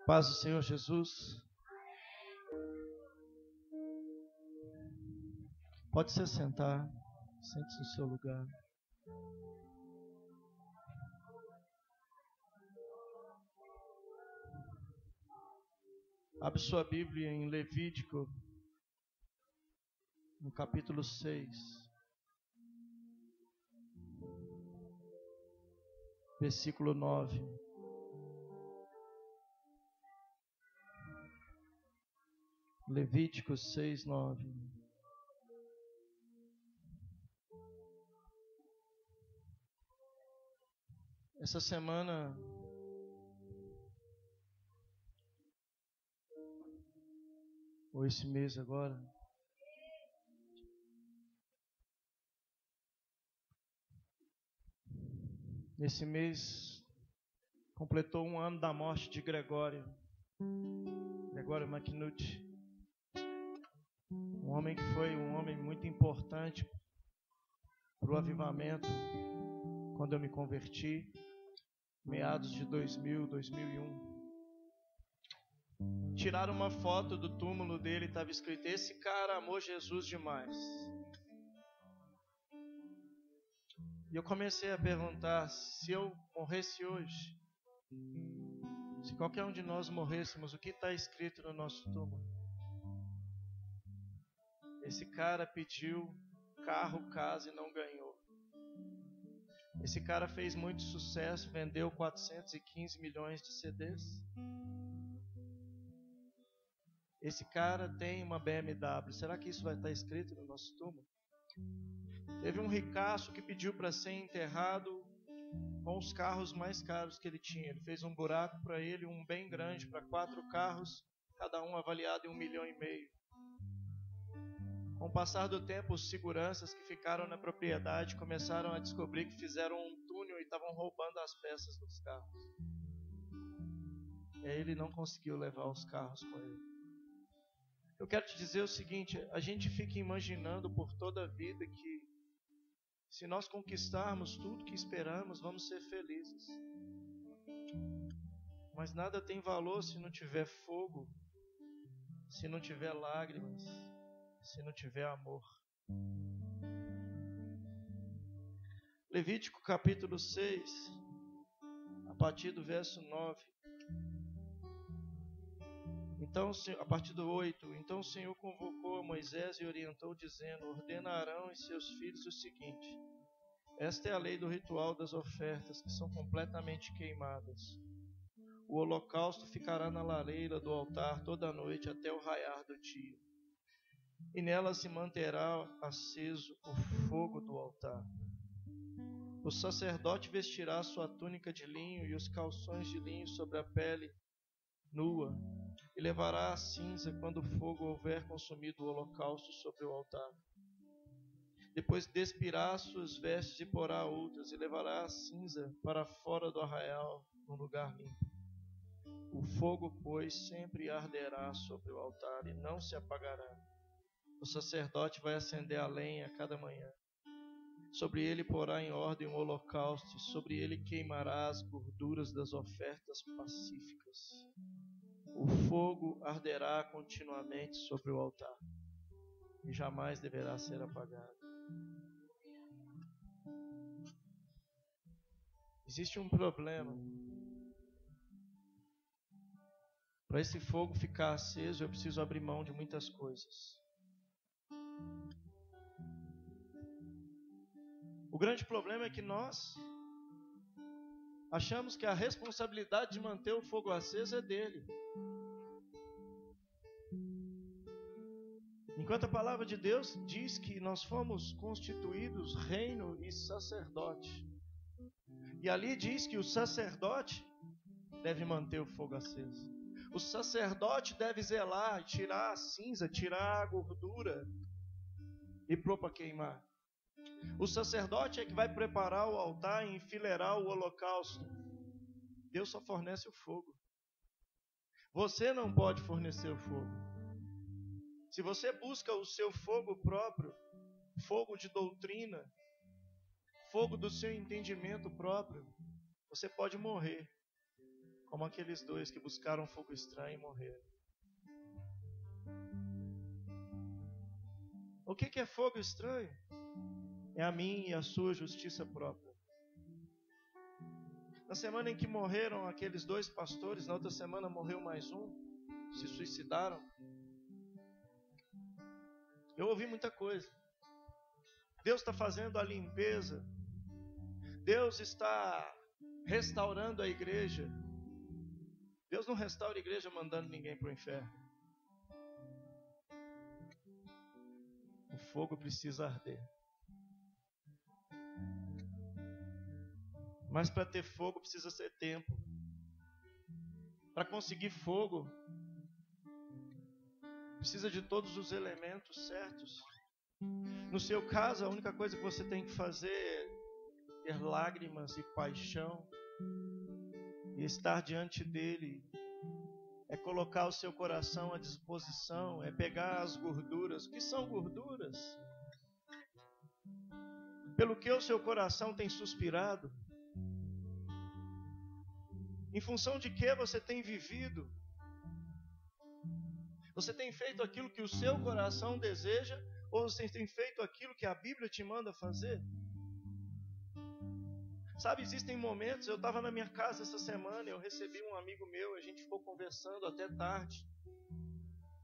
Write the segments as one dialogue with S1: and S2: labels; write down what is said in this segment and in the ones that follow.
S1: Paz do Senhor Jesus. Pode se sentar, sente-se no seu lugar. Abre sua Bíblia em Levítico, no capítulo 6. Versículo 9. Levítico 6, 9. Essa semana ou esse mês agora, nesse mês completou 1 ano da morte de Gregório McNutt, um homem que foi um homem muito importante para o avivamento quando eu me converti, meados de 2000, 2001. Tiraram uma foto do túmulo dele, estava escrito: esse cara amou Jesus demais. E eu comecei a perguntar, se eu morresse hoje, se qualquer um de nós morrêssemos, o que está escrito no nosso túmulo? Esse cara pediu carro, casa e não ganhou. Esse cara fez muito sucesso, vendeu 415 milhões de CDs. Esse cara tem uma BMW. Será que isso vai estar escrito no nosso túmulo? Teve um ricaço que pediu para ser enterrado com os carros mais caros que ele tinha. Ele fez um buraco para ele, um bem grande, para 4 carros, cada um avaliado em 1,5 milhão. Com o passar do tempo, os seguranças que ficaram na propriedade começaram a descobrir que fizeram um túnel e estavam roubando as peças dos carros. E aí ele não conseguiu levar os carros com ele. Eu quero te dizer o seguinte: a gente fica imaginando por toda a vida que se nós conquistarmos tudo que esperamos, vamos ser felizes. Mas nada tem valor se não tiver fogo, se não tiver lágrimas, se não tiver amor. Levítico capítulo 6, a partir do verso 9. Então, a partir do 8, então o Senhor convocou a Moisés e orientou, dizendo: ordena a Arão e seus filhos o seguinte: esta é a lei do ritual das ofertas, que são completamente queimadas. O holocausto ficará na lareira do altar toda a noite até o raiar do dia, e nela se manterá aceso o fogo do altar. O sacerdote vestirá sua túnica de linho e os calções de linho sobre a pele nua, e levará a cinza quando o fogo houver consumido o holocausto sobre o altar. Depois despirá suas vestes e porá outras, e levará a cinza para fora do arraial, num lugar limpo. O fogo, pois, sempre arderá sobre o altar e não se apagará. O sacerdote vai acender a lenha a cada manhã. Sobre ele porá em ordem um holocausto, e sobre ele queimará as gorduras das ofertas pacíficas. O fogo arderá continuamente sobre o altar e jamais deverá ser apagado. Existe um problema. Para esse fogo ficar aceso, eu preciso abrir mão de muitas coisas. O grande problema é que nós achamos que a responsabilidade de manter o fogo aceso é dele. Enquanto a palavra de Deus diz que nós fomos constituídos reino e sacerdote. E ali diz que o sacerdote deve manter o fogo aceso. O sacerdote deve zelar, tirar a cinza, tirar a gordura e pôr para queimar. O sacerdote é que vai preparar o altar e enfileirar o holocausto. Deus só fornece o fogo. Você não pode fornecer o fogo. Se você busca o seu fogo próprio, fogo de doutrina, fogo do seu entendimento próprio, você pode morrer. como aqueles dois que buscaram fogo estranho e morreram. O que é fogo estranho? É a minha e a sua justiça própria. Na semana em que morreram aqueles dois pastores, na outra semana morreu mais um, se suicidaram. Eu ouvi muita coisa. Deus está fazendo a limpeza. Deus está restaurando a igreja. Deus não restaura a igreja mandando ninguém para o inferno. O fogo precisa arder. Mas para ter fogo precisa ser tempo. Para conseguir fogo, precisa de todos os elementos certos. No seu caso, a única coisa que você tem que fazer é ter lágrimas e paixão. E estar diante dele. É colocar o seu coração à disposição. É pegar as gorduras. O que são gorduras? Pelo que o seu coração tem suspirado. Em função de que você tem vivido? Você tem feito aquilo que o seu coração deseja? Ou você tem feito aquilo que a Bíblia te manda fazer? Sabe, existem momentos, eu estava na minha casa essa semana, eu recebi um amigo meu, a gente ficou conversando até tarde.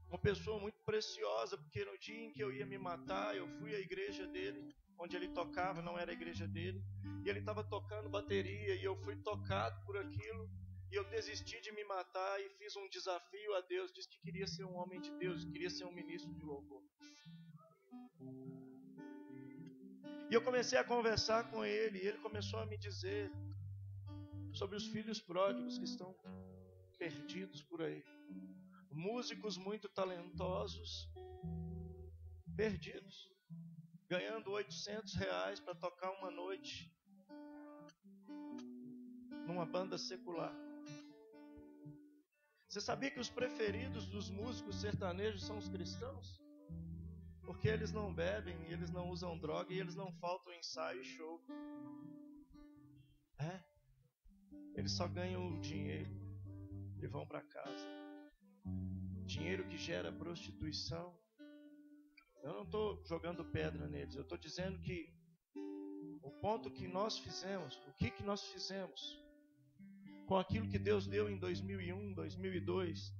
S1: Uma pessoa muito preciosa, porque no dia em que eu ia me matar, eu fui à igreja dele, onde ele tocava, não era a igreja dele, e ele estava tocando bateria, e eu fui tocado por aquilo, e eu desisti de me matar, e fiz um desafio a Deus, disse que queria ser um homem de Deus, queria ser um ministro de louvor. E eu comecei a conversar com ele, e ele começou a me dizer sobre os filhos pródigos que estão perdidos por aí. Músicos muito talentosos, perdidos, ganhando R$800 para tocar uma noite numa banda secular. Você sabia que os preferidos dos músicos sertanejos são os cristãos? Porque eles não bebem, eles não usam droga e eles não faltam ensaio e show. Eles só ganham o dinheiro e vão para casa. Dinheiro que gera prostituição. Eu não estou jogando pedra neles, eu estou dizendo que o ponto que nós fizemos, o que nós fizemos com aquilo que Deus deu em 2001, 2002,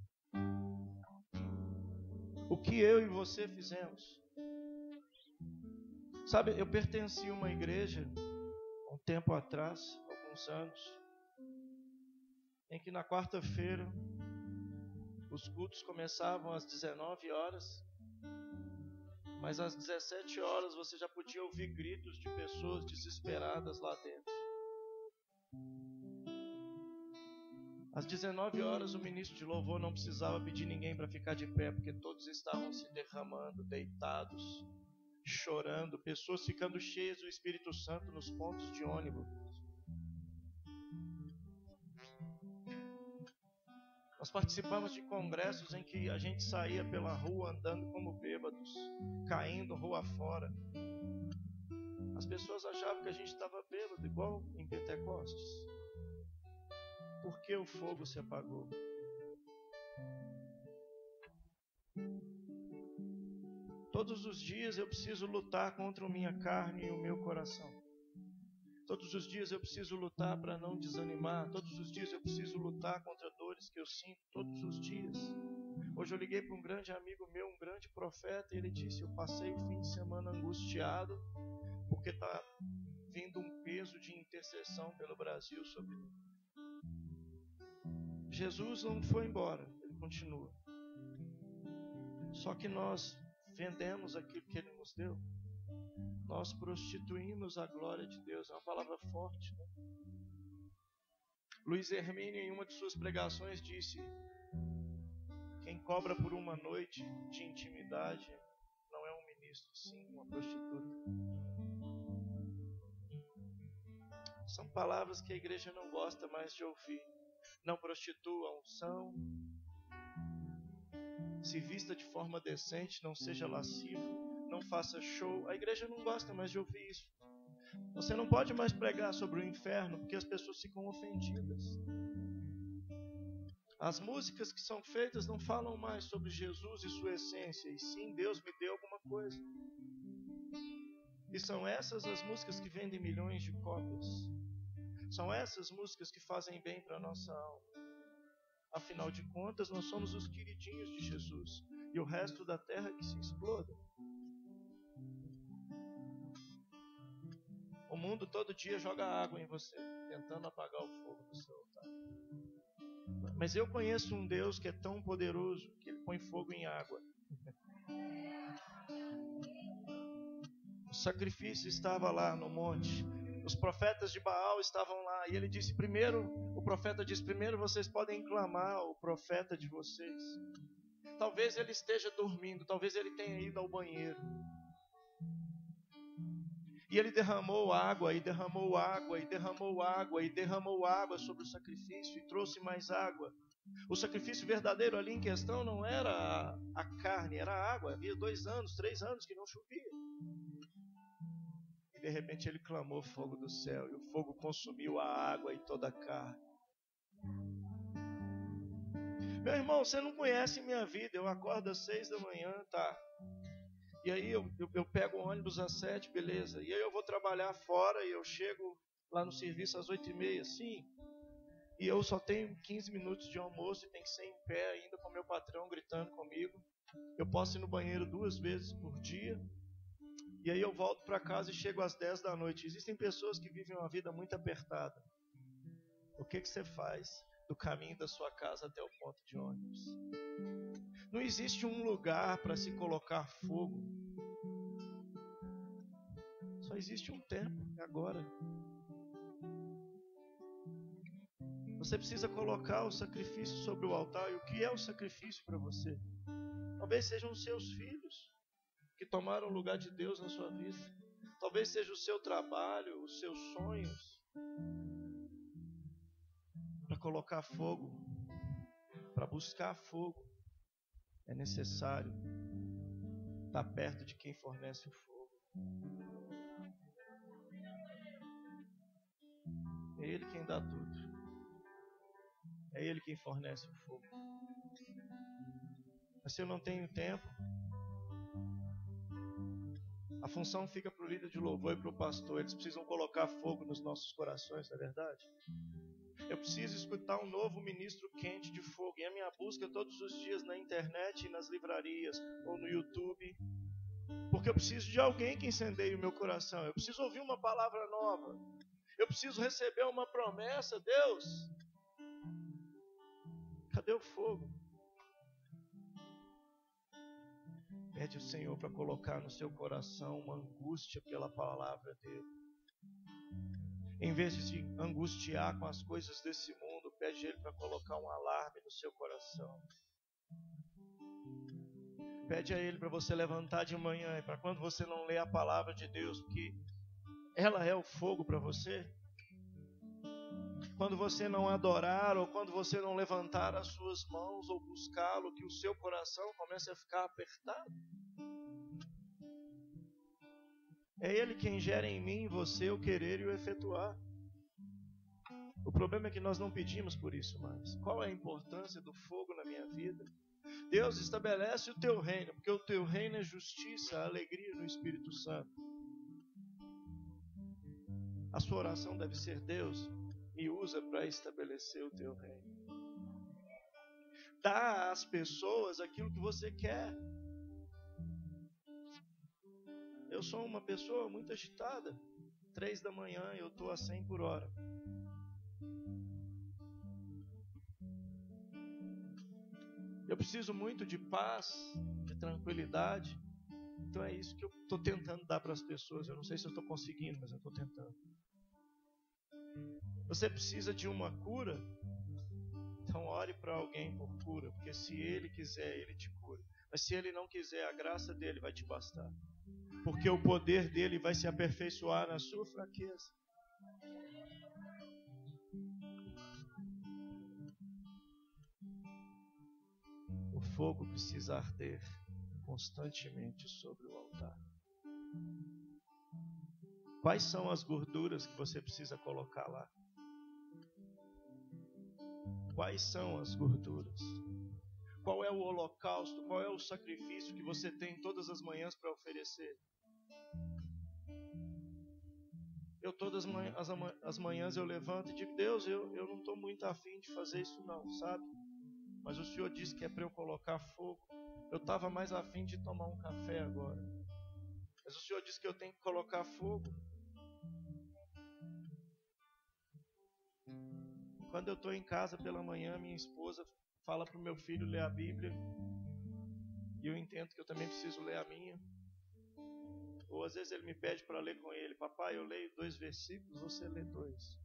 S1: o que eu e você fizemos. Sabe, eu pertenci a uma igreja, um tempo atrás, alguns anos, em que na quarta-feira os cultos começavam às 19 horas, mas às 17 horas você já podia ouvir gritos de pessoas desesperadas lá dentro. Às 19 horas o ministro de louvor não precisava pedir ninguém para ficar de pé, porque todos estavam se derramando, deitados, chorando, pessoas ficando cheias do Espírito Santo nos pontos de ônibus. Nós participamos de congressos em que a gente saía pela rua andando como bêbados, caindo rua fora. As pessoas achavam que a gente estava bêbado, igual em Pentecostes. Por que o fogo se apagou? Todos os dias eu preciso lutar contra a minha carne e o meu coração. Todos os dias eu preciso lutar para não desanimar. Todos os dias eu preciso lutar contra dores que eu sinto. Todos os dias. Hoje eu liguei para um grande amigo meu, um grande profeta, e ele disse: eu passei o fim de semana angustiado, porque está vindo um peso de intercessão pelo Brasil sobre mim. Jesus não foi embora, ele continua. Só que nós vendemos aquilo que ele nos deu. Nós prostituímos a glória de Deus. É uma palavra forte, né? Luiz Hermínio, em uma de suas pregações, disse: quem cobra por uma noite de intimidade não é um ministro, sim uma prostituta. São palavras que a igreja não gosta mais de ouvir. Não prostitua a unção. Se vista de forma decente, não seja lascivo, não faça show. A igreja não gosta mais de ouvir isso. Você não pode mais pregar sobre o inferno, porque as pessoas ficam ofendidas. As músicas que são feitas não falam mais sobre Jesus e sua essência, e sim, Deus me deu alguma coisa. E são essas as músicas que vendem milhões de cópias. São essas músicas que fazem bem para a nossa alma. Afinal de contas, nós somos os queridinhos de Jesus. E o resto da terra que se exploda. O mundo todo dia joga água em você, tentando apagar o fogo do seu altar. Mas eu conheço um Deus que é tão poderoso que Ele põe fogo em água. O sacrifício estava lá no monte. Os profetas de Baal estavam lá. E ele disse, o profeta disse, primeiro vocês podem clamar o profeta de vocês. Talvez ele esteja dormindo, talvez ele tenha ido ao banheiro. E ele derramou água, e derramou água, e derramou água, e derramou água sobre o sacrifício, e trouxe mais água. O sacrifício verdadeiro ali em questão não era a carne, era a água. Havia 2 anos, 3 anos que não chovia. E de repente ele clamou fogo do céu, e o fogo consumiu a água e toda a carne. Meu irmão, você não conhece minha vida. Eu acordo às 6 da manhã, tá? E aí eu pego o ônibus às 7, beleza. E aí eu vou trabalhar fora e eu chego lá no serviço às 8h30, sim. E eu só tenho 15 minutos de almoço e tenho que ser em pé ainda com meu patrão gritando comigo. Eu posso ir no banheiro 2 vezes por dia. E aí eu volto para casa e chego às 10 da noite. Existem pessoas que vivem uma vida muito apertada. O que você faz do caminho da sua casa até o ponto de ônibus? Não existe um lugar para se colocar fogo. Só existe um tempo, agora. Você precisa colocar o sacrifício sobre o altar. E o que é o sacrifício para você? Talvez sejam os seus filhos que tomaram o lugar de Deus na sua vida. Talvez seja o seu trabalho, os seus sonhos. Para colocar fogo, para buscar fogo, é necessário estar perto de quem fornece o fogo. É Ele quem dá tudo. É Ele quem fornece o fogo. Mas se eu não tenho tempo, a função fica para o líder de louvor e para o pastor. Eles precisam colocar fogo nos nossos corações, não é verdade? Eu preciso escutar um novo ministro quente de fogo. E a minha busca todos os dias na internet, nas livrarias ou no YouTube. Porque eu preciso de alguém que incendeie o meu coração. Eu preciso ouvir uma palavra nova. Eu preciso receber uma promessa. Deus, cadê o fogo? Pede ao Senhor para colocar no seu coração uma angústia pela palavra dele. Em vez de se angustiar com as coisas desse mundo, pede a Ele para colocar um alarme no seu coração. Pede a Ele para você levantar de manhã e para quando você não lê a palavra de Deus, porque ela é o fogo para você. Quando você não adorar ou quando você não levantar as suas mãos ou buscá-lo, que o seu coração comece a ficar apertado. É Ele quem gera em mim e você o querer e o efetuar. O problema é que nós não pedimos por isso mais. Qual é a importância do fogo na minha vida? Deus, estabelece o teu reino, porque o teu reino é justiça, alegria no Espírito Santo. A sua oração deve ser: Deus, me usa para estabelecer o teu reino. Dá às pessoas aquilo que você quer. Eu sou uma pessoa muito agitada. 3 da manhã eu estou a 100 por hora. Eu preciso muito de paz, de tranquilidade. Então é isso que eu estou tentando dar para as pessoas. Eu não sei se eu estou conseguindo, mas eu estou tentando. Você precisa de uma cura? Então ore para alguém por cura. Porque se Ele quiser, Ele te cura. Mas se Ele não quiser, a graça dEle vai te bastar. Porque o poder dEle vai se aperfeiçoar na sua fraqueza. O fogo precisa arder constantemente sobre o altar. Quais são as gorduras que você precisa colocar lá? Quais são as gorduras? Qual é o holocausto? Qual é o sacrifício que você tem todas as manhãs para oferecer? Eu todas as manhãs eu levanto e digo: Deus, eu não estou muito afim de fazer isso não, sabe? Mas o Senhor disse que é para eu colocar fogo. Eu estava mais afim de tomar um café agora. Mas o Senhor disse que eu tenho que colocar fogo. Quando eu estou em casa pela manhã, minha esposa fala para o meu filho ler a Bíblia. E eu entendo que eu também preciso ler a minha. Ou às vezes ele me pede para ler com ele: papai, eu leio 2 versículos, você lê 2.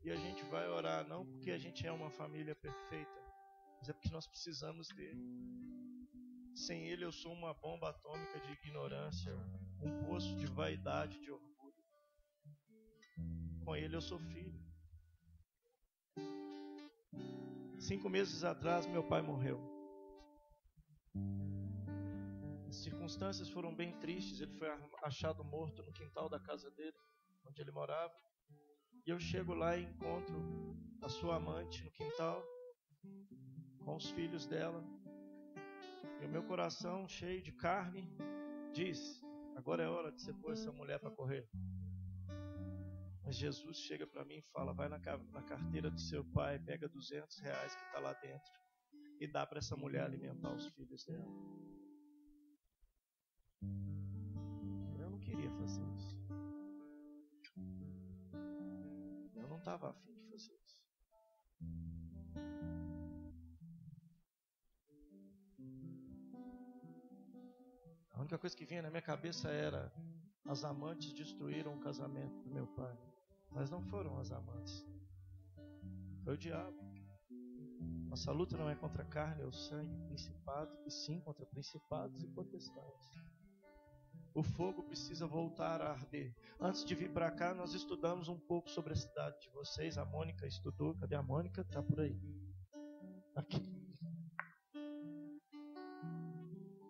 S1: E a gente vai orar, não porque a gente é uma família perfeita, mas é porque nós precisamos dele. Sem ele eu sou uma bomba atômica de ignorância, um poço de vaidade, de orgulho. Com ele eu sou filho. 5 meses atrás meu pai morreu. As circunstâncias foram bem tristes. Ele foi achado morto no quintal da casa dele, onde ele morava. E eu chego lá e encontro a sua amante no quintal, com os filhos dela. E o meu coração, cheio de carne, diz: agora é hora de você pôr essa mulher para correr. Mas Jesus chega para mim e fala: vai na carteira do seu pai, pega R$200 que está lá dentro e dá para essa mulher alimentar os filhos dela. Eu não queria fazer isso. Eu não estava afim de fazer isso. A única coisa que vinha na minha cabeça era: as amantes destruíram o casamento do meu pai. Mas não foram as amantes, foi o diabo. Nossa luta não é contra a carne ou sangue, principado, e sim contra principados e potestades. O fogo precisa voltar a arder. Antes de vir para cá, nós estudamos um pouco sobre a cidade de vocês. A Mônica estudou. Cadê a Mônica? Está por aí. Aqui.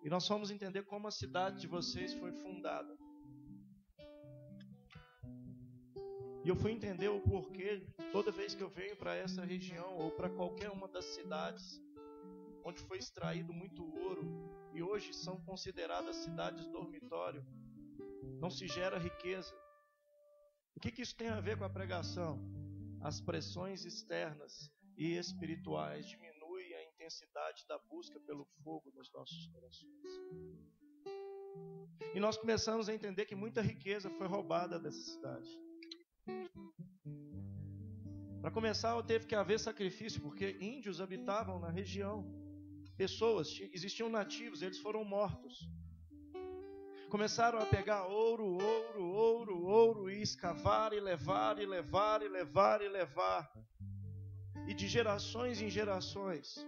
S1: E nós fomos entender como a cidade de vocês foi fundada. E eu fui entender o porquê, toda vez que eu venho para essa região, ou para qualquer uma das cidades, onde foi extraído muito ouro, e hoje são consideradas cidades dormitório, não se gera riqueza. O que isso tem a ver com a pregação? As pressões externas e espirituais diminuem a intensidade da busca pelo fogo nos nossos corações. E nós começamos a entender que muita riqueza foi roubada dessa cidade. Para começar, teve que haver sacrifício, porque índios habitavam na região. Pessoas, existiam nativos, eles foram mortos. Começaram a pegar ouro, e escavar, e levar. E de gerações em gerações,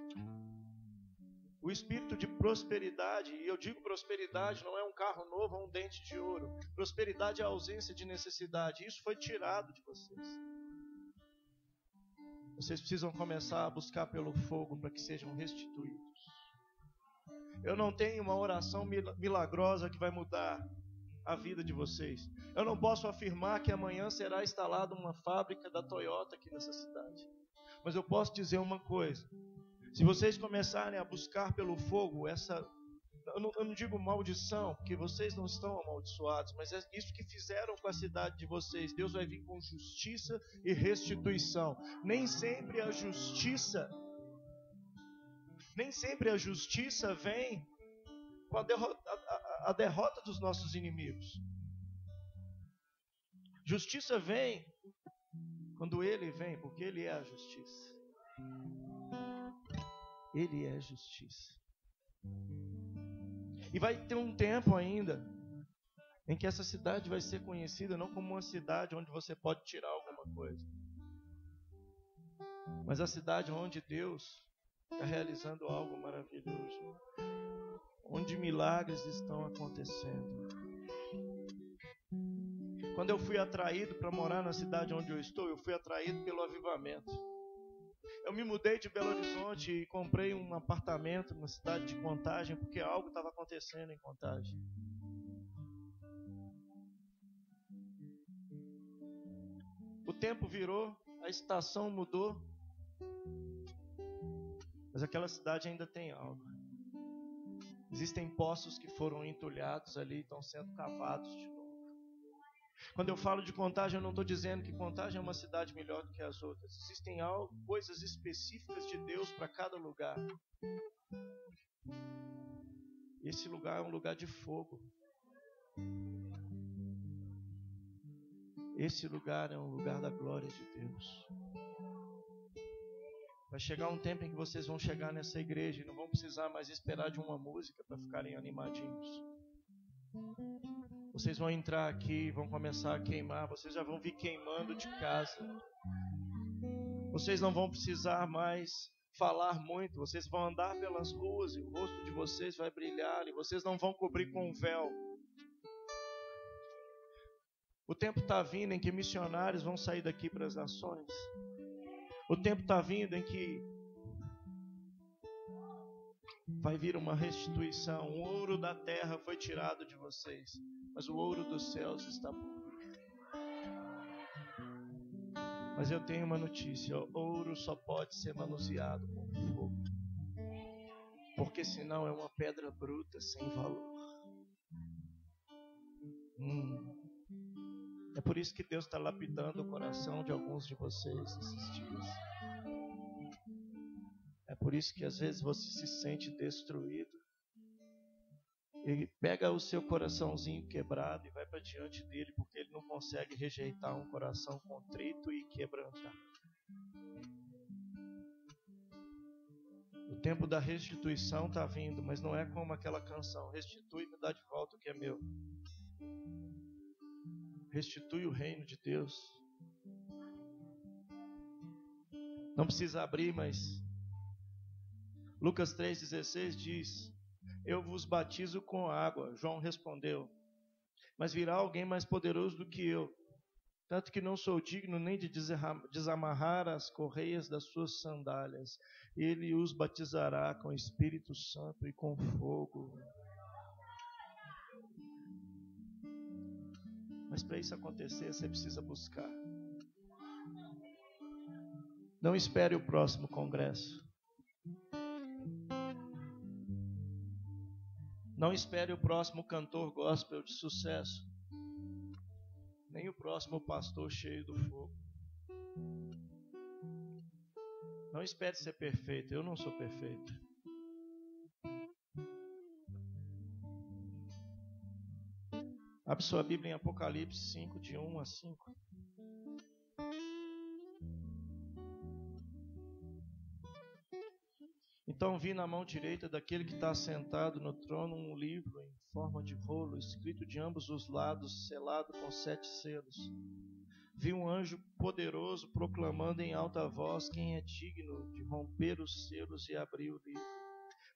S1: o espírito de prosperidade, e eu digo prosperidade, não é um carro novo ou um dente de ouro. Prosperidade é a ausência de necessidade. Isso foi tirado de vocês. Vocês precisam começar a buscar pelo fogo para que sejam restituídos. Eu não tenho uma oração milagrosa que vai mudar a vida de vocês. Eu não posso afirmar que amanhã será instalada uma fábrica da Toyota aqui nessa cidade. Mas eu posso dizer uma coisa: se vocês começarem a buscar pelo fogo, eu não digo maldição, porque vocês não estão amaldiçoados, mas é isso que fizeram com a cidade de vocês. Deus vai vir com justiça e restituição. Nem sempre a justiça vem com a derrota dos nossos inimigos. Justiça vem quando Ele vem, porque Ele é a justiça. Ele é a justiça. E vai ter um tempo ainda em que essa cidade vai ser conhecida não como uma cidade onde você pode tirar alguma coisa, mas a cidade onde Deus está realizando algo maravilhoso, onde milagres estão acontecendo. Quando eu fui atraído para morar na cidade onde eu estou, eu fui atraído pelo avivamento. Eu me mudei de Belo Horizonte e comprei um apartamento na cidade de Contagem, porque algo estava acontecendo em Contagem. O tempo virou, a estação mudou, Mas aquela cidade ainda tem algo. Existem poços que foram entulhados ali e estão sendo cavados de novo. Quando eu falo de Contagem, eu não estou dizendo que Contagem é uma cidade melhor do que as outras. Existem coisas específicas de Deus para cada lugar. Esse lugar é um lugar de fogo. Esse lugar é um lugar da glória de Deus. Vai chegar um tempo em que vocês vão chegar nessa igreja e não vão precisar mais esperar de uma música para ficarem animadinhos. Vocês vão entrar aqui, vão começar a queimar, vocês já vão vir queimando de casa. Vocês não vão precisar mais falar muito, vocês vão andar pelas ruas e o rosto de vocês vai brilhar e vocês não vão cobrir com um véu. O tempo está vindo em que missionários vão sair daqui para as nações. O tempo está vindo em que vai vir uma restituição. O ouro da terra foi tirado de vocês, mas o ouro dos céus está por vir. Mas eu tenho uma notícia: o ouro só pode ser manuseado com fogo, porque senão é uma pedra bruta sem valor. É por isso que Deus está lapidando o coração de alguns de vocês esses dias. É por isso que às vezes você se sente destruído. Ele pega o seu coraçãozinho quebrado e vai para diante dele, porque ele não consegue rejeitar um coração contrito e quebrantado. O tempo da restituição está vindo, mas não é como aquela canção: restitui e me dá de volta o que é meu. Restitui o reino de Deus. Não precisa abrir, mas Lucas 3,16 diz: eu vos batizo com água. João respondeu: mas virá alguém mais poderoso do que eu, tanto que não sou digno nem de desamarrar as correias das suas sandálias. Ele os batizará com Espírito Santo e com fogo. Mas para isso acontecer, você precisa buscar. Não espere o próximo congresso. Não espere o próximo cantor gospel de sucesso. Nem o próximo pastor cheio do fogo. Não espere ser perfeito. Eu não sou perfeito. Abre sua Bíblia em Apocalipse 5, de 1 a 5. Então vi na mão direita daquele que está sentado no trono um livro em forma de rolo, escrito de ambos os lados, selado com 7 selos. Vi um anjo poderoso proclamando em alta voz: quem é digno de romper os selos e abrir o livro?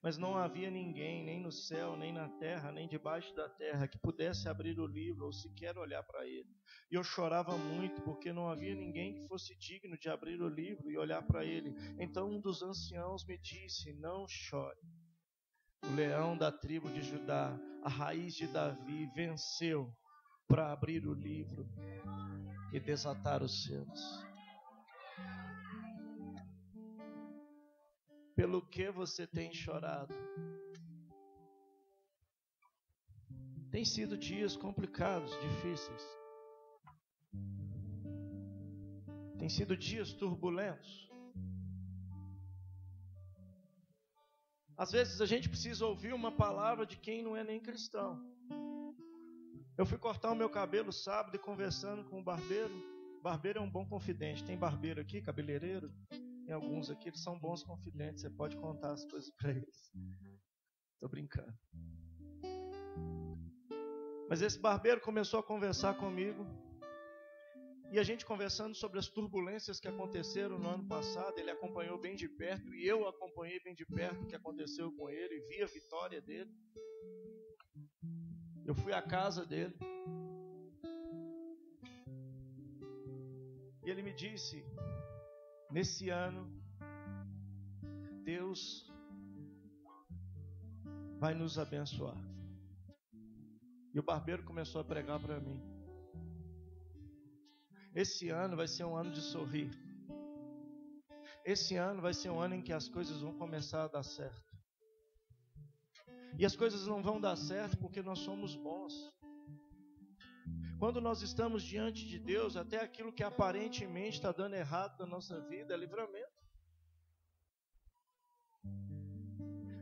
S1: Mas não havia ninguém, nem no céu, nem na terra, nem debaixo da terra, que pudesse abrir o livro ou sequer olhar para ele. E eu chorava muito, porque não havia ninguém que fosse digno de abrir o livro e olhar para ele. Então um dos anciãos me disse: não chore. O leão da tribo de Judá, a raiz de Davi, venceu para abrir o livro e desatar os selos. Pelo que você tem chorado? Tem sido dias complicados, difíceis. Tem sido dias turbulentos. Às vezes a gente precisa ouvir uma palavra de quem não é nem cristão. Eu fui cortar o meu cabelo sábado e conversando com o barbeiro. O barbeiro é um bom confidente. Tem barbeiro aqui, cabeleireiro? Tem alguns aqui, eles são bons confidentes. Você pode contar as coisas para eles. Estou brincando. Mas esse barbeiro começou a conversar comigo. E a gente conversando sobre as turbulências que aconteceram no ano passado. Ele acompanhou bem de perto e eu acompanhei bem de perto o que aconteceu com ele. E vi a vitória dele. Eu fui à casa dele. E ele me disse: nesse ano, Deus vai nos abençoar. E o barbeiro começou a pregar para mim. Esse ano vai ser um ano de sorrir. Esse ano vai ser um ano em que as coisas vão começar a dar certo. E as coisas não vão dar certo porque nós somos bons. Quando nós estamos diante de Deus, até aquilo que aparentemente está dando errado na nossa vida é livramento.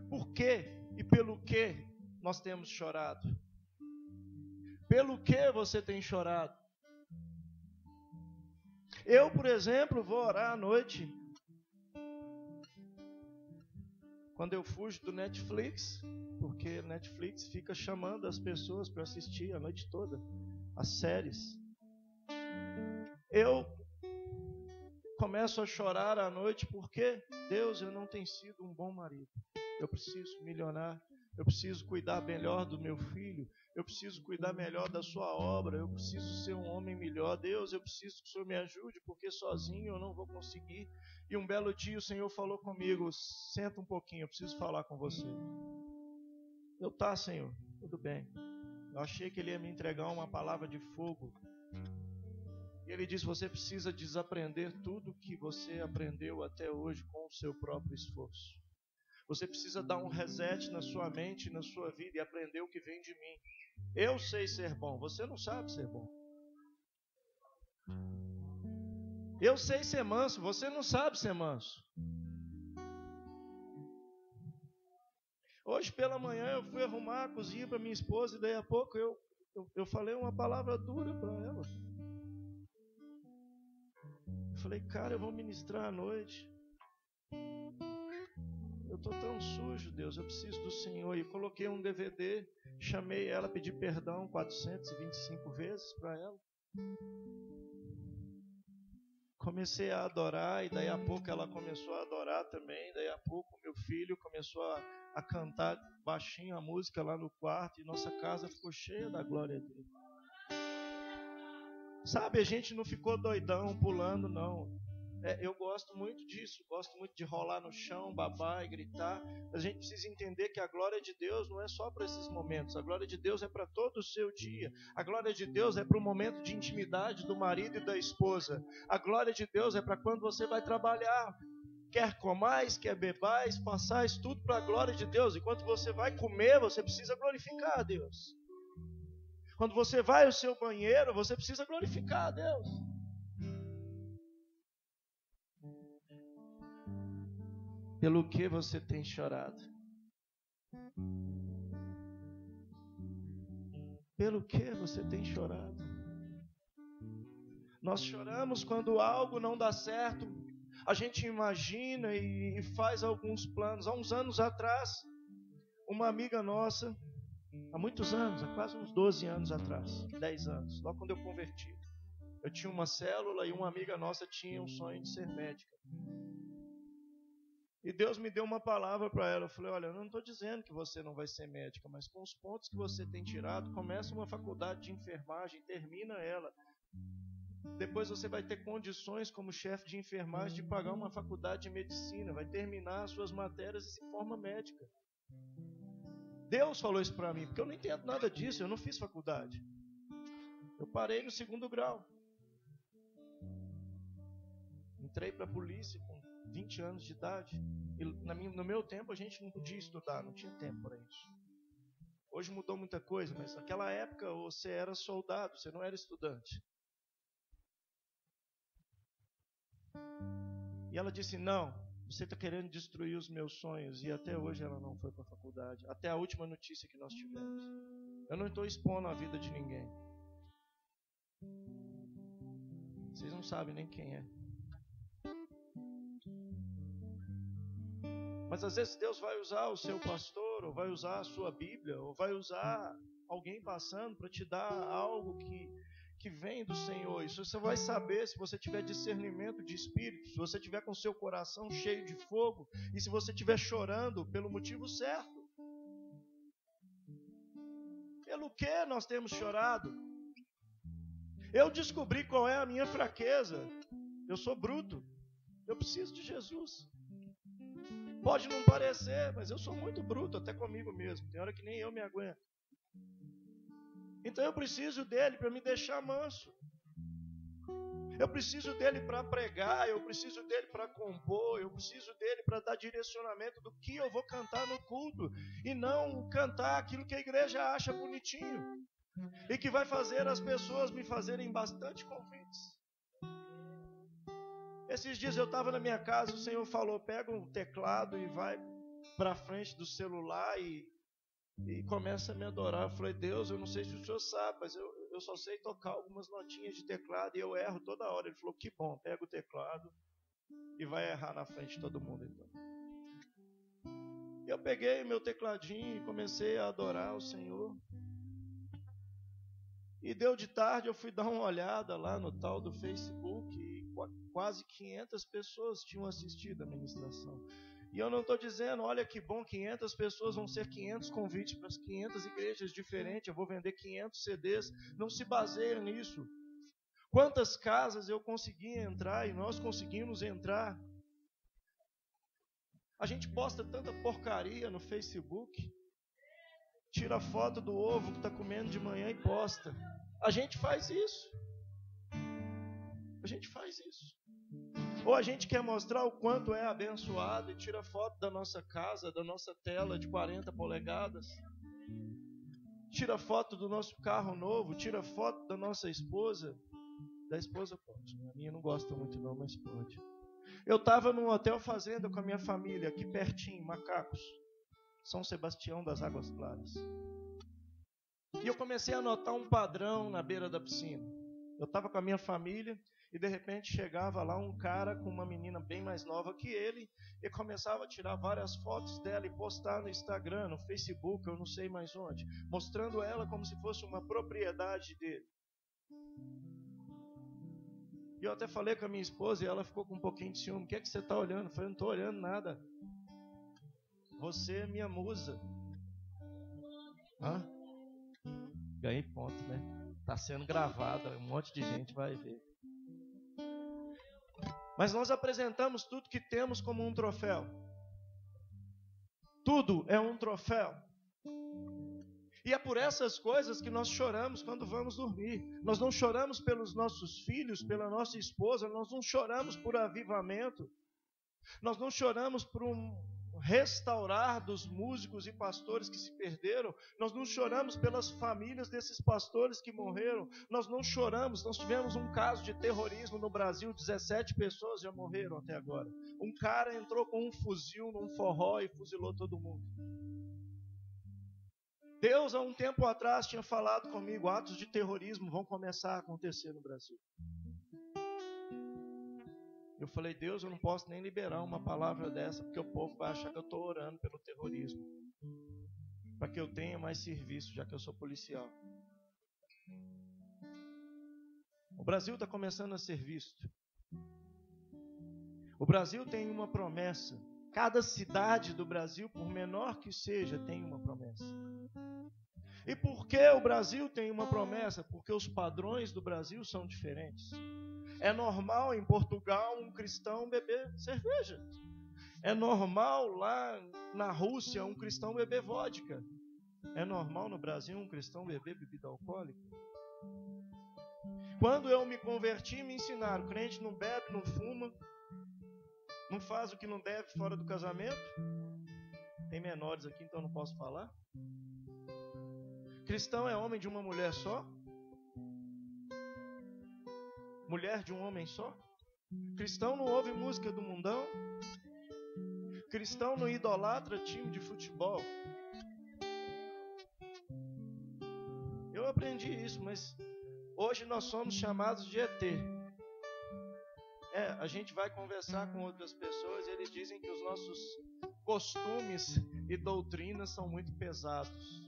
S1: Por quê e pelo que nós temos chorado? Pelo que você tem chorado? Eu, por exemplo, vou orar à noite. Quando eu fujo do Netflix, porque Netflix fica chamando as pessoas para assistir a noite toda as séries. Eu começo a chorar à noite porque, Deus, eu não tenho sido um bom marido. Eu preciso milionar, eu preciso cuidar melhor do meu filho, eu preciso cuidar melhor da sua obra, eu preciso ser um homem melhor. Deus, eu preciso que o Senhor me ajude, porque sozinho eu não vou conseguir. E um belo dia o Senhor falou comigo, senta um pouquinho, eu preciso falar com você. Eu, tá, Senhor, tudo bem. Eu achei que Ele ia me entregar uma palavra de fogo. E Ele disse, você precisa desaprender tudo que você aprendeu até hoje com o seu próprio esforço. Você precisa dar um reset na sua mente, na sua vida e aprender o que vem de mim. Eu sei ser bom, você não sabe ser bom. Eu sei ser manso, você não sabe ser manso. Hoje pela manhã eu fui arrumar a cozinha para minha esposa e daí a pouco eu falei uma palavra dura para ela. Eu falei, cara, eu vou ministrar à noite. Eu estou tão sujo, Deus, eu preciso do Senhor. E coloquei um DVD, chamei ela, pedi perdão 425 vezes para ela. Comecei a adorar e daí a pouco ela começou a adorar também. Daí a pouco meu filho começou a cantar baixinho a música lá no quarto e nossa casa ficou cheia da glória dele. Sabe, a gente não ficou doidão pulando, não. Eu gosto muito disso, gosto muito de rolar no chão, babar e gritar. A gente precisa entender que a glória de Deus não é só para esses momentos. A glória de Deus é para todo o seu dia. A glória de Deus é para o momento de intimidade do marido e da esposa. A glória de Deus é para quando você vai trabalhar. Quer comais, quer bebais, façais tudo para a glória de Deus. Enquanto você vai comer, você precisa glorificar a Deus. Quando você vai ao seu banheiro, você precisa glorificar a Deus. Pelo que você tem chorado? Pelo que você tem chorado? Nós choramos quando algo não dá certo. A gente imagina e faz alguns planos. Há uns anos atrás, uma amiga nossa, há muitos anos, há quase uns 12 anos atrás, 10 anos, logo quando eu converti, eu tinha uma célula e uma amiga nossa tinha um sonho de ser médica. E Deus me deu uma palavra para ela. Eu falei, olha, eu não estou dizendo que você não vai ser médica, mas com os pontos que você tem tirado, começa uma faculdade de enfermagem, termina ela. Depois você vai ter condições como chefe de enfermagem de pagar uma faculdade de medicina, vai terminar as suas matérias e se forma médica. Deus falou isso para mim, porque eu não entendo nada disso, eu não fiz faculdade. Eu parei no 2º grau. Entrei para a polícia com 20 anos de idade. E no meu tempo a gente não podia estudar, não tinha tempo para isso. Hoje mudou muita coisa, mas naquela época você era soldado, você não era estudante. E ela disse, não, você está querendo destruir os meus sonhos. E até hoje ela não foi para a faculdade. Até a última notícia que nós tivemos. Eu não estou expondo a vida de ninguém. Vocês não sabem nem quem é. Mas às vezes Deus vai usar o seu pastor, ou vai usar a sua Bíblia, ou vai usar alguém passando para te dar algo que vem do Senhor. Isso você vai saber se você tiver discernimento de espírito, se você tiver com seu coração cheio de fogo, e se você estiver chorando pelo motivo certo. Pelo que nós temos chorado? Eu descobri qual é a minha fraqueza. Eu sou bruto. Eu preciso de Jesus. Pode não parecer, mas eu sou muito bruto até comigo mesmo. Tem hora que nem eu me aguento. Então eu preciso dele para me deixar manso. Eu preciso dele para pregar, eu preciso dele para compor, eu preciso dele para dar direcionamento do que eu vou cantar no culto, e não cantar aquilo que a igreja acha bonitinho, e que vai fazer as pessoas me fazerem bastante convites. Esses dias eu estava na minha casa, o Senhor falou, pega um teclado e vai para frente do celular e começa a me adorar. Eu falei, Deus, eu não sei se o Senhor sabe, mas eu só sei tocar algumas notinhas de teclado e eu erro toda hora. Ele falou, que bom, pega o teclado e vai errar na frente de todo mundo então. Eu peguei meu tecladinho e comecei a adorar o Senhor. E deu de tarde, eu fui dar uma olhada lá no tal do Facebook e quase 500 pessoas tinham assistido a ministração. E eu não estou dizendo, olha que bom, 500 pessoas vão ser 500 convites para as 500 igrejas diferentes, eu vou vender 500 CDs. Não se baseia nisso. Quantas casas eu consegui entrar e nós conseguimos entrar? A gente posta tanta porcaria no Facebook. Tira foto do ovo que está comendo de manhã e posta. A gente faz isso. A gente faz isso. Ou a gente quer mostrar o quanto é abençoado e tira foto da nossa casa, da nossa tela de 40 polegadas. Tira foto do nosso carro novo, tira foto da nossa esposa. Da esposa pode. A minha não gosta muito não, mas pode. Eu estava num hotel fazenda com a minha família, aqui pertinho, Macacos. São Sebastião das Águas Claras. E eu comecei a notar um padrão na beira da piscina. Eu estava com a minha família e de repente chegava lá um cara com uma menina bem mais nova que ele e começava a tirar várias fotos dela e postar no Instagram, no Facebook, eu não sei mais onde, mostrando ela como se fosse uma propriedade dele. E eu até falei com a minha esposa e ela ficou com um pouquinho de ciúme. O que é que você está olhando? Eu falei, não estou olhando nada. Você é minha musa. Hã? Ganhei ponto, né? Está sendo gravado, um monte de gente vai ver. Mas nós apresentamos tudo que temos como um troféu. Tudo é um troféu. E é por essas coisas que nós choramos quando vamos dormir. Nós não choramos pelos nossos filhos, pela nossa esposa, nós não choramos por avivamento. Nós não choramos por um restaurar dos músicos e pastores que se perderam. Nós não choramos pelas famílias desses pastores que morreram. Nós não choramos. Nós tivemos um caso de terrorismo no Brasil, 17 pessoas já morreram até agora. Um cara entrou com um fuzil num forró e fuzilou todo mundo. Deus, há um tempo atrás, tinha falado comigo, atos de terrorismo vão começar a acontecer no Brasil. Eu falei, Deus, eu não posso nem liberar uma palavra dessa, porque o povo vai achar que eu estou orando pelo terrorismo, para que eu tenha mais serviço, já que eu sou policial. O Brasil está começando a ser visto. O Brasil tem uma promessa. Cada cidade do Brasil, por menor que seja, tem uma promessa. E por que o Brasil tem uma promessa? Porque os padrões do Brasil são diferentes. É normal em Portugal um cristão beber cerveja. É normal lá na Rússia um cristão beber vodka. É normal no Brasil um cristão beber bebida alcoólica. Quando eu me converti, me ensinaram, o crente não bebe, não fuma, não faz o que não deve fora do casamento. Tem menores aqui, então não posso falar. Cristão é homem de uma mulher só? Mulher de um homem só? Cristão não ouve música do mundão? Cristão não idolatra time de futebol? Eu aprendi isso, mas hoje nós somos chamados de ET. A gente vai conversar com outras pessoas e eles dizem que os nossos costumes e doutrinas são muito pesados.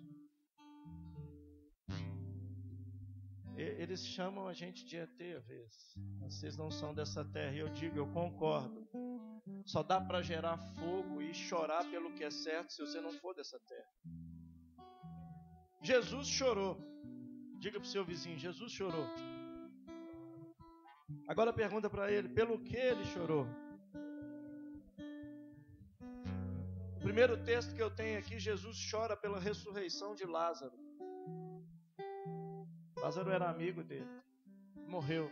S1: Eles chamam a gente de ET às vezes. Vocês não são dessa terra. E eu digo, eu concordo. Só dá para gerar fogo e chorar pelo que é certo se você não for dessa terra. Jesus chorou. Diga para o seu vizinho, Jesus chorou. Agora pergunta para ele, pelo que ele chorou? O primeiro texto que eu tenho aqui, Jesus chora pela ressurreição de Lázaro. Lázaro era amigo dele, morreu.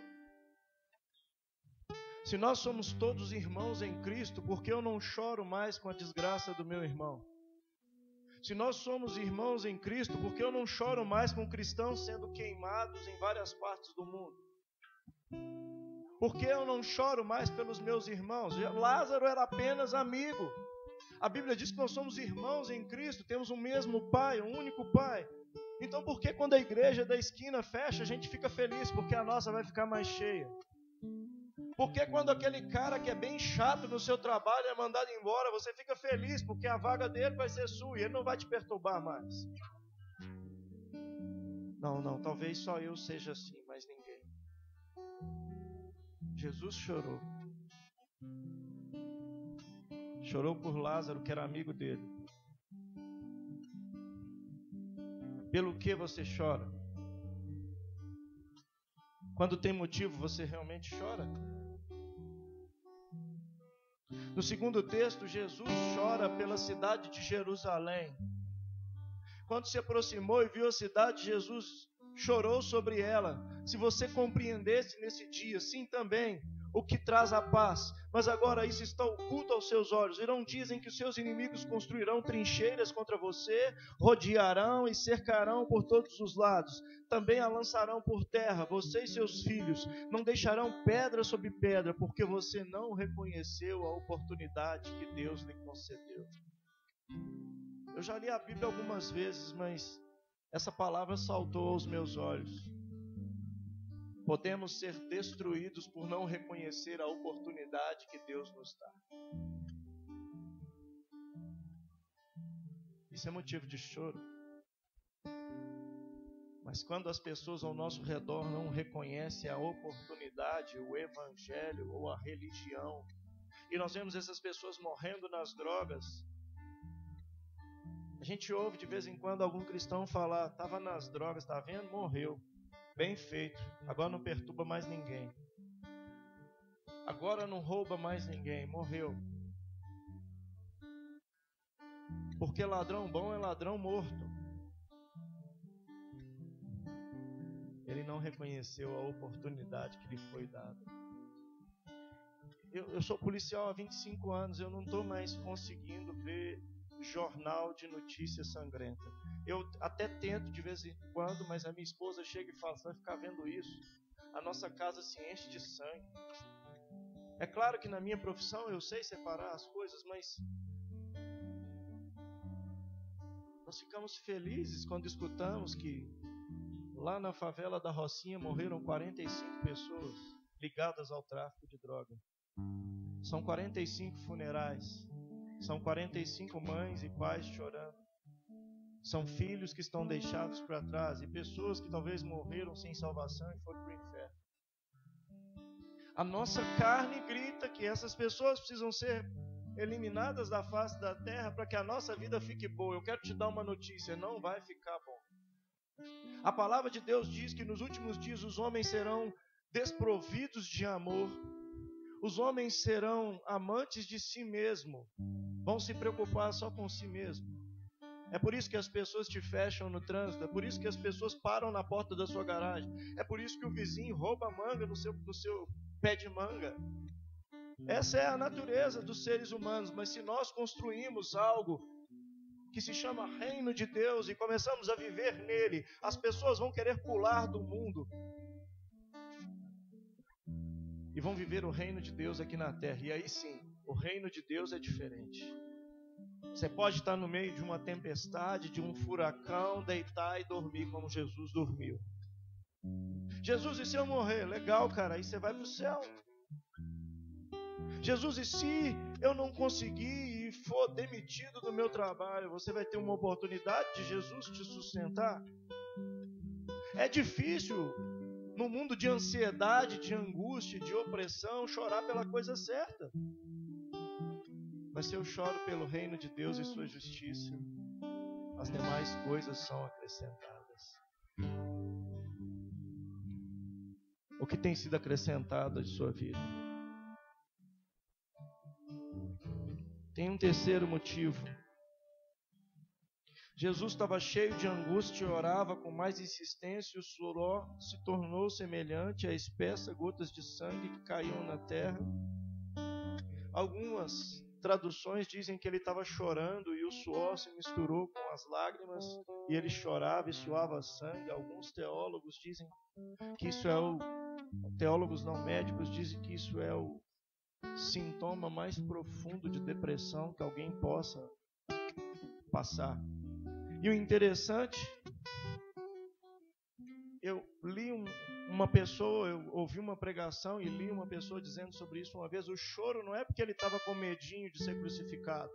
S1: Se nós somos todos irmãos em Cristo, por que eu não choro mais com a desgraça do meu irmão? Se nós somos irmãos em Cristo, por que eu não choro mais com cristãos sendo queimados em várias partes do mundo? Por que eu não choro mais pelos meus irmãos? Lázaro era apenas amigo. A Bíblia diz que nós somos irmãos em Cristo, temos o mesmo Pai, um único Pai. Então por que quando a igreja da esquina fecha, a gente fica feliz? Porque a nossa vai ficar mais cheia. Por que quando aquele cara que é bem chato no seu trabalho é mandado embora, você fica feliz? Porque a vaga dele vai ser sua e ele não vai te perturbar mais. Não, talvez só eu seja assim, mas ninguém. Jesus chorou. Chorou por Lázaro, que era amigo dele. Pelo que você chora? Quando tem motivo, você realmente chora? No segundo texto, Jesus chora pela cidade de Jerusalém. Quando se aproximou e viu a cidade, Jesus chorou sobre ela. Se você compreendesse nesse dia, sim também, o que traz a paz, mas agora isso está oculto aos seus olhos. Irão dizem que os seus inimigos construirão trincheiras contra você, rodearão e cercarão por todos os lados. Também a lançarão por terra, você e seus filhos. Não deixarão pedra sobre pedra, porque você não reconheceu a oportunidade que Deus lhe concedeu. Eu já li a Bíblia algumas vezes, mas essa palavra saltou aos meus olhos. Podemos ser destruídos por não reconhecer a oportunidade que Deus nos dá. Isso é motivo de choro. Mas quando as pessoas ao nosso redor não reconhecem a oportunidade, o evangelho ou a religião, e nós vemos essas pessoas morrendo nas drogas, a gente ouve de vez em quando algum cristão falar: estava nas drogas, está vendo? Morreu. Bem feito. Agora não perturba mais ninguém. Agora não rouba mais ninguém. Morreu. Porque ladrão bom é ladrão morto. Ele não reconheceu a oportunidade que lhe foi dada. Eu sou policial há 25 anos. Eu não estou mais conseguindo ver jornal de notícias sangrenta. Eu até tento de vez em quando, mas a minha esposa chega e fala: você vai ficar vendo isso? A nossa casa se enche de sangue. É claro que na minha profissão eu sei separar as coisas, mas nós ficamos felizes quando escutamos que lá na favela da Rocinha morreram 45 pessoas ligadas ao tráfico de droga. São 45 funerais. São 45 mães e pais chorando. São filhos que estão deixados para trás e pessoas que talvez morreram sem salvação e foram para o inferno. A nossa carne grita que essas pessoas precisam ser eliminadas da face da terra para que a nossa vida fique boa. Eu quero te dar uma notícia: não vai ficar bom. A palavra de Deus diz que nos últimos dias os homens serão desprovidos de amor. Os homens serão amantes de si mesmo. Vão se preocupar só com si mesmo. É por isso que as pessoas te fecham no trânsito. É por isso que as pessoas param na porta da sua garagem. É por isso que o vizinho rouba manga no seu pé de manga. Essa é a natureza dos seres humanos. Mas se nós construímos algo que se chama reino de Deus e começamos a viver nele, as pessoas vão querer pular do mundo e vão viver o reino de Deus aqui na terra. E aí sim, o reino de Deus é diferente. Você pode estar no meio de uma tempestade, de um furacão, deitar e dormir como Jesus dormiu. Jesus, e se eu morrer? Legal, cara, aí você vai para o céu. Jesus, e se eu não conseguir e for demitido do meu trabalho? Você vai ter uma oportunidade de Jesus te sustentar? É difícil, no mundo de ansiedade, de angústia, de opressão, chorar pela coisa certa. Mas se eu choro pelo reino de Deus e sua justiça, as demais coisas são acrescentadas. O que tem sido acrescentado de sua vida? Tem um terceiro motivo. Jesus estava cheio de angústia e orava com mais insistência, e o suor se tornou semelhante a espessas gotas de sangue que caíam na terra. Algumas traduções dizem que ele estava chorando e o suor se misturou com as lágrimas e ele chorava e suava sangue. Alguns teólogos dizem que isso teólogos não médicos dizem que isso é o sintoma mais profundo de depressão que alguém possa passar. E o interessante, eu ouvi uma pregação e li uma pessoa dizendo sobre isso uma vez. O choro não é porque ele estava com medinho de ser crucificado.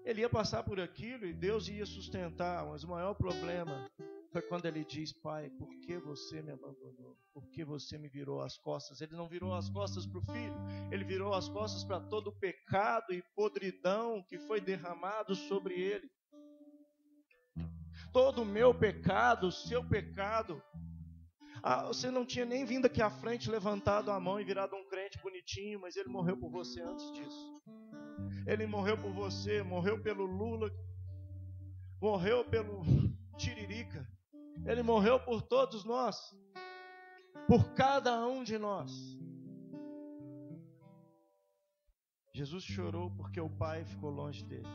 S1: Ele ia passar por aquilo e Deus ia sustentar, mas o maior problema foi quando ele diz: Pai, por que você me abandonou? Por que você me virou as costas? Ele não virou as costas para o filho, ele virou as costas para todo o pecado e podridão que foi derramado sobre ele. Todo o meu pecado, o seu pecado. Você não tinha nem vindo aqui à frente, levantado a mão e virado um crente bonitinho, mas ele morreu por você antes disso. Ele morreu por você, morreu pelo Lula, morreu pelo Tiririca. Ele morreu por todos nós, por cada um de nós. Jesus chorou porque o Pai ficou longe dele.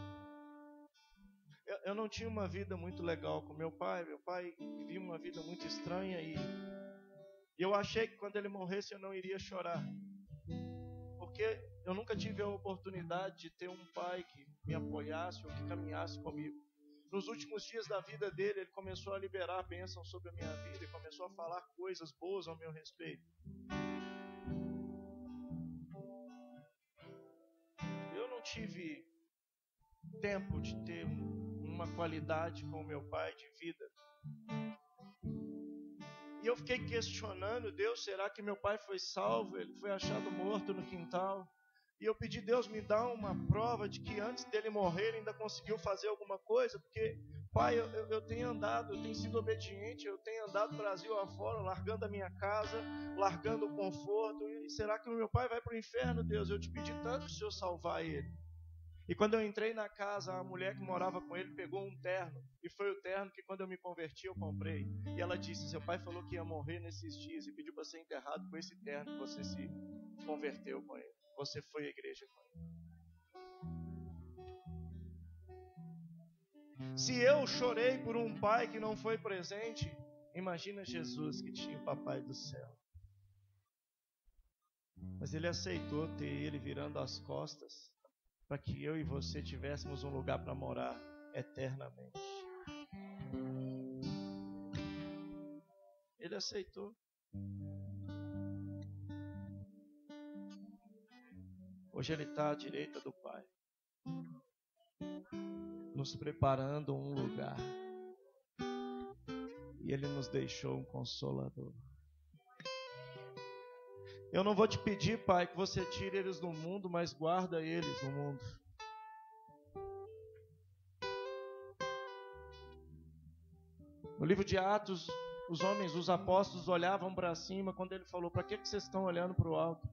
S1: Eu não tinha uma vida muito legal com meu pai. Meu pai vivia uma vida muito estranha e eu achei que quando ele morresse eu não iria chorar, porque eu nunca tive a oportunidade de ter um pai que me apoiasse ou que caminhasse comigo. Nos últimos dias da vida dele, ele começou a liberar bênçãos sobre a minha vida e começou a falar coisas boas ao meu respeito. Eu não tive tempo de ter uma qualidade com meu pai de vida. E eu fiquei questionando: Deus, será que meu pai foi salvo? Ele foi achado morto no quintal. E eu pedi: Deus, me dá uma prova de que antes dele morrer ele ainda conseguiu fazer alguma coisa, porque, Pai, eu tenho andado, eu tenho sido obediente, eu tenho andado Brasil afora, largando a minha casa, largando o conforto. E será que o meu pai vai para o inferno, Deus? Eu te pedi tanto para o Senhor salvar ele. E quando eu entrei na casa, a mulher que morava com ele pegou um terno, e foi o terno que quando eu me converti eu comprei. E ela disse: seu pai falou que ia morrer nesses dias e pediu para ser enterrado com esse terno que você se converteu com ele. Você foi à igreja com ele. Se eu chorei por um pai que não foi presente, imagina Jesus, que tinha o papai do céu. Mas ele aceitou ter ele virando as costas para que eu e você tivéssemos um lugar para morar eternamente. Ele aceitou. Hoje ele está à direita do Pai, nos preparando um lugar. E ele nos deixou um Consolador. Eu não vou te pedir, Pai, que você tire eles do mundo, mas guarda eles no mundo. No livro de Atos, os homens, os apóstolos olhavam para cima quando ele falou: para que vocês estão olhando para o alto?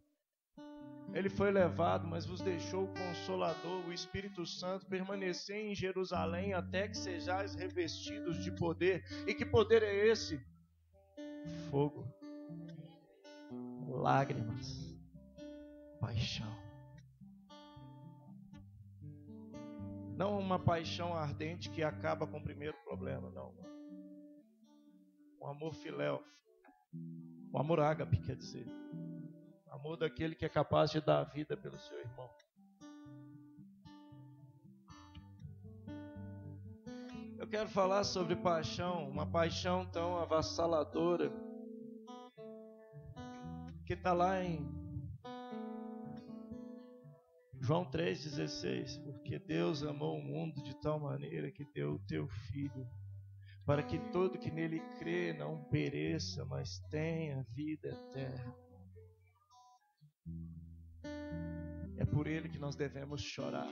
S1: Ele foi levado, mas vos deixou o Consolador, o Espírito Santo, permanecer em Jerusalém até que sejais revestidos de poder. E que poder é esse? Fogo, lágrimas, paixão. Não uma paixão ardente que acaba com o primeiro problema, não. Um amor filéu, um amor ágape, quer dizer. Amor daquele que é capaz de dar a vida pelo seu irmão. Eu quero falar sobre paixão, uma paixão tão avassaladora, que está lá em João 3,16. Porque Deus amou o mundo de tal maneira que deu o teu Filho, para que todo que nele crê não pereça, mas tenha vida eterna. É por ele que nós devemos chorar.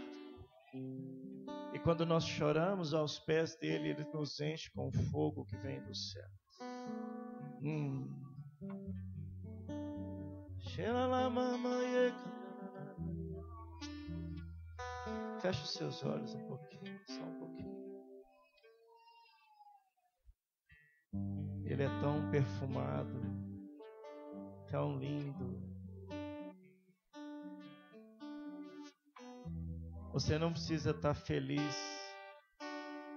S1: E quando nós choramos aos pés dele, ele nos enche com o fogo que vem do céu. Feche os seus olhos um pouquinho, só um pouquinho. Ele é tão perfumado, tão lindo. Você não precisa estar feliz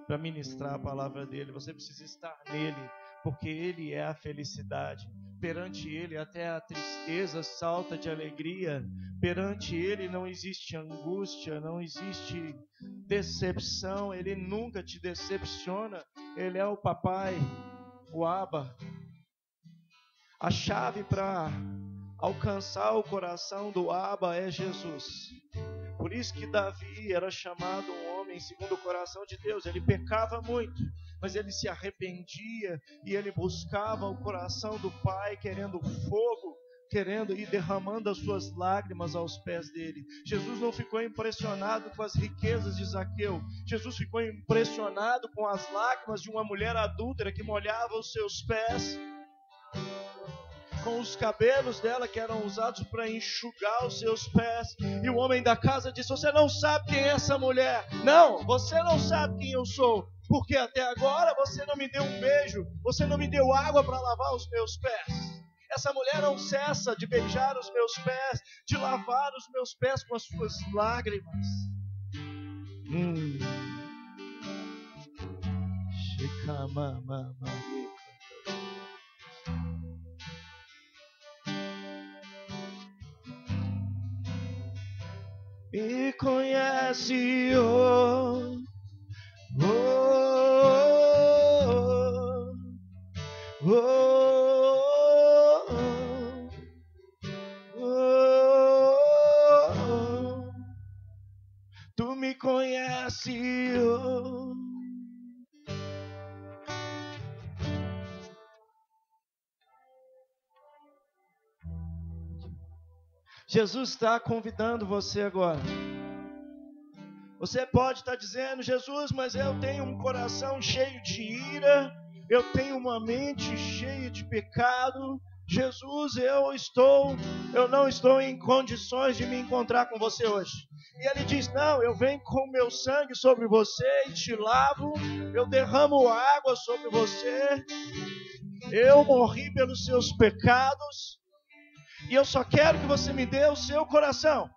S1: para ministrar a palavra dele. Você precisa estar nele, porque ele é a felicidade. Perante ele até a tristeza salta de alegria. Perante ele não existe angústia, não existe decepção. Ele nunca te decepciona. Ele é o papai, o Abba. A chave para alcançar o coração do Abba é Jesus. Por isso que Davi era chamado um homem segundo o coração de Deus. Ele pecava muito, mas ele se arrependia e ele buscava o coração do Pai, querendo fogo, querendo ir derramando as suas lágrimas aos pés dele. Jesus não ficou impressionado com as riquezas de Zaqueu. Jesus ficou impressionado com as lágrimas de uma mulher adúltera que molhava os seus pés, com os cabelos dela que eram usados para enxugar os seus pés. E o homem da casa disse: você não sabe quem é essa mulher. Não, você não sabe quem eu sou, porque até agora você não me deu um beijo, você não me deu água para lavar os meus pés. Essa mulher não cessa de beijar os meus pés, de lavar os meus pés com as suas lágrimas. Me conhece, oh, oh, oh, oh, oh, tu me conhece, oh. Jesus está convidando você agora. Você pode estar dizendo: Jesus, mas eu tenho um coração cheio de ira, eu tenho uma mente cheia de pecado. Jesus, eu não estou em condições de me encontrar com você hoje. E ele diz: não, eu venho com meu sangue sobre você e te lavo, eu derramo água sobre você, eu morri pelos seus pecados, e eu só quero que você me dê o seu coração.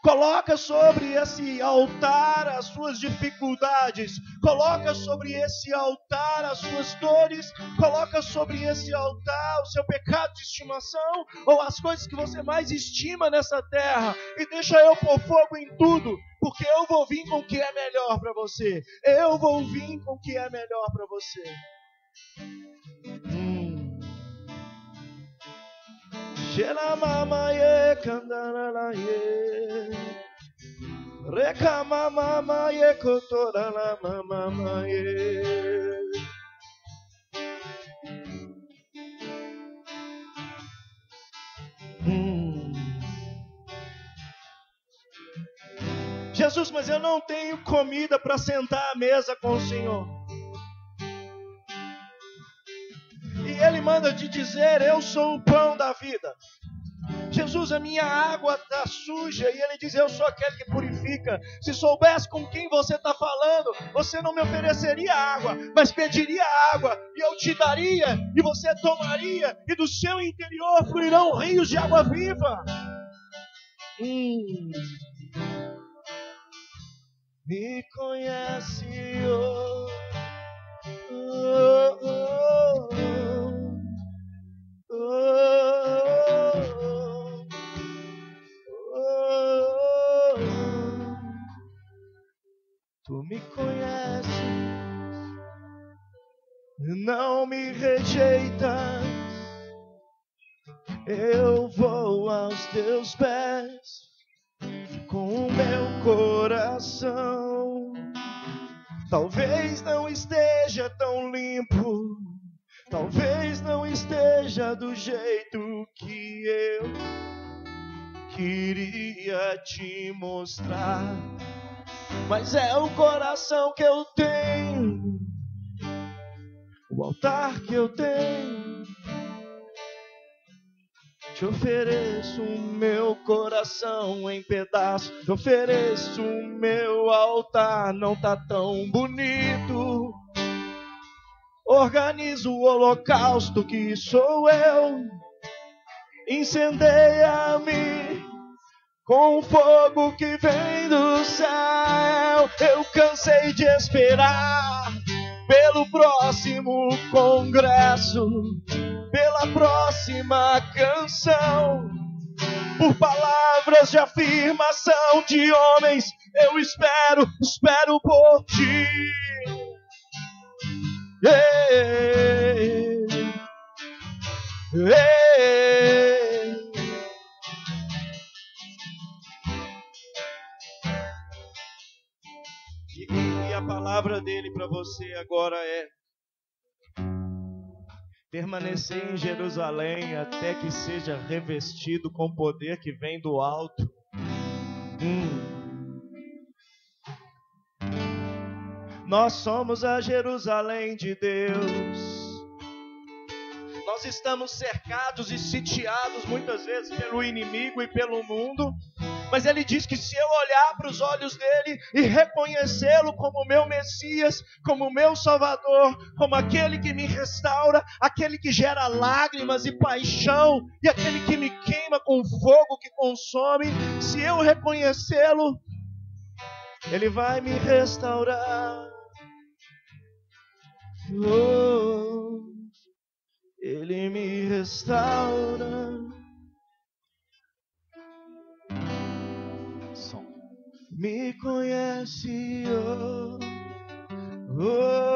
S1: Coloca sobre esse altar as suas dificuldades. Coloca sobre esse altar as suas dores. Coloca sobre esse altar o seu pecado de estimação, ou as coisas que você mais estima nessa terra. E deixa eu pôr fogo em tudo, porque eu vou vir com o que é melhor para você. Eu vou vir com o que é melhor para você. Shela mama ye kandala ye, reka mama ye kotora la mama ye. Jesus, mas eu não tenho comida para sentar à mesa com o Senhor. E Ele manda te dizer: eu sou o pão da vida. Jesus, a minha água está suja. E Ele diz: eu sou aquele que purifica. Se soubesse com quem você está falando, você não me ofereceria água, mas pediria água, e eu te daria, e você tomaria, e do seu interior fluirão rios de água viva. Me conhece, oh, oh, oh, oh, oh, oh. Tu me conheces, não me rejeitas. Eu vou aos teus pés com o meu coração. Talvez não esteja tão limpo, talvez não esteja do jeito que eu queria te mostrar, mas é o coração que eu tenho, o altar que eu tenho. Te ofereço o meu coração em pedaços, te ofereço o meu altar. Não tá tão bonito, Organiza o holocausto que sou eu. Incendeia-me com o fogo que vem do céu. Eu cansei de esperar pelo próximo congresso, pela próxima canção, por palavras de afirmação de homens. Eu espero por ti. Ei, ei. E a palavra dele para você agora é: permanecer em Jerusalém até que seja revestido com o poder que vem do alto. Nós somos a Jerusalém de Deus. Nós estamos cercados e sitiados muitas vezes pelo inimigo e pelo mundo. Mas ele diz que se eu olhar para os olhos dele e reconhecê-lo como meu Messias, como meu Salvador, como aquele que me restaura, aquele que gera lágrimas e paixão, e aquele que me queima com fogo que consome, se eu reconhecê-lo, ele vai me restaurar. Oh, ele me restaura. Me conhece, oh, oh.